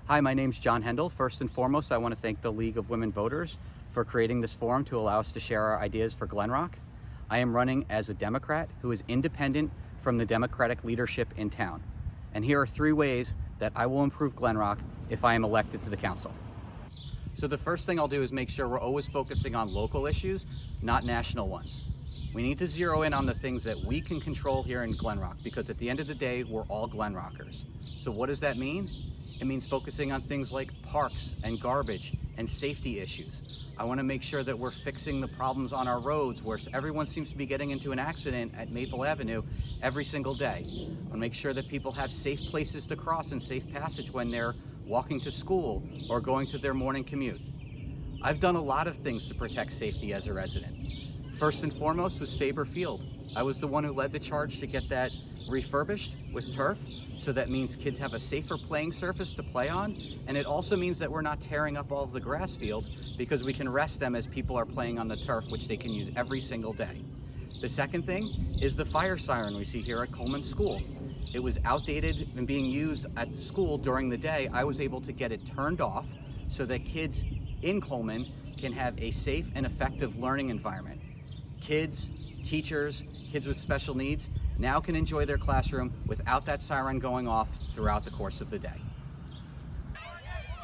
Hi, my name's John Hendel. First and foremost, I want to thank the League of Women Voters for creating this forum to allow us to share our ideas for Glen Rock. I am running as a Democrat who is independent from the Democratic leadership in town. And here are 3 ways that I will improve Glen Rock if I am elected to the council. So the first thing I'll do is make sure we're always focusing on local issues, not national ones. We need to zero in on the things that we can control here in Glen Rock, because at the end of the day, we're all Glen Rockers. So what does that mean? It means focusing on things like parks and garbage and safety issues. I want to make sure that we're fixing the problems on our roads where everyone seems to be getting into an accident at Maple Avenue every single day. I want to make sure that people have safe places to cross and safe passage when they're walking to school or going to their morning commute. I've done a lot of things to protect safety as a resident. First and foremost was Faber Field. I was the one who led the charge to get that refurbished with turf, so that means kids have a safer playing surface to play on, and it also means that we're not tearing up all of the grass fields because we can rest them as people are playing on the turf, which they can use every single day. The second thing is the fire siren we see here at Coleman School. It was outdated and being used at the school during the day. I was able to get it turned off so that kids in Coleman can have a safe and effective learning environment. Kids, teachers, kids with special needs now can enjoy their classroom without that siren going off throughout the course of the day.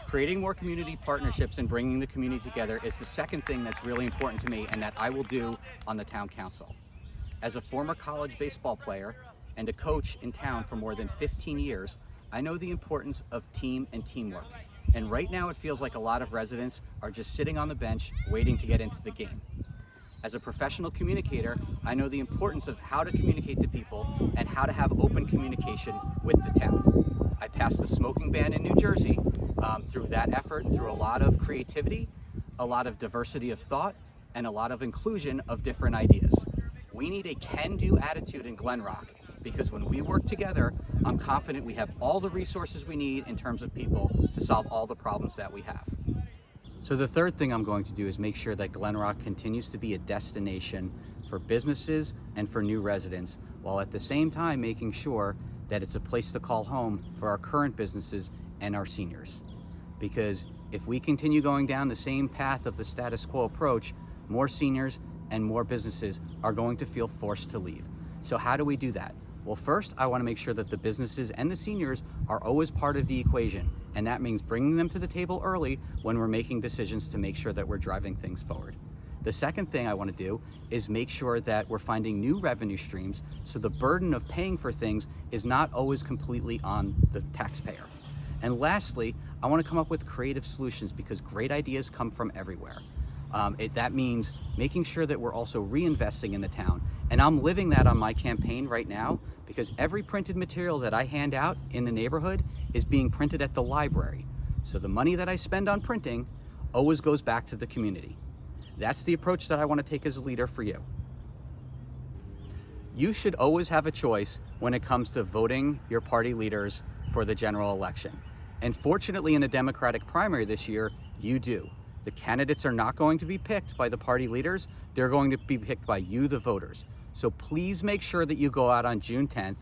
Creating more community partnerships and bringing the community together is the second thing that's really important to me and that I will do on the town council. As a former college baseball player and a coach in town for more than 15 years, I know the importance of team and teamwork. And right now it feels like a lot of residents are just sitting on the bench waiting to get into the game. As a professional communicator, I know the importance of how to communicate to people and how to have open communication with the town. I passed the smoking ban in New Jersey through that effort, through a lot of creativity, a lot of diversity of thought, and a lot of inclusion of different ideas. We need a can-do attitude in Glen Rock, because when we work together, I'm confident we have all the resources we need in terms of people to solve all the problems that we have. So the third thing I'm going to do is make sure that Glen Rock continues to be a destination for businesses and for new residents, while at the same time making sure that it's a place to call home for our current businesses and our seniors. Because if we continue going down the same path of the status quo approach, more seniors and more businesses are going to feel forced to leave. So how do we do that? Well, first, I want to make sure that the businesses and the seniors are always part of the equation. And that means bringing them to the table early when we're making decisions to make sure that we're driving things forward. The second thing I want to do is make sure that we're finding new revenue streams so the burden of paying for things is not always completely on the taxpayer. And lastly, I want to come up with creative solutions, because great ideas come from everywhere. That means making sure that we're also reinvesting in the town. And I'm living that on my campaign right now, because every printed material that I hand out in the neighborhood is being printed at the library. So the money that I spend on printing always goes back to the community. That's the approach that I want to take as a leader for you. You should always have a choice when it comes to voting your party leaders for the general election. And fortunately, in a Democratic primary this year, you do. The candidates are not going to be picked by the party leaders. They're going to be picked by you, the voters. So please make sure that you go out on June 10th,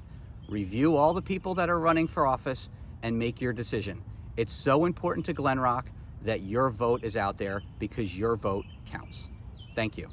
review all the people that are running for office, and make your decision. It's so important to Glen Rock that your vote is out there, because your vote counts. Thank you.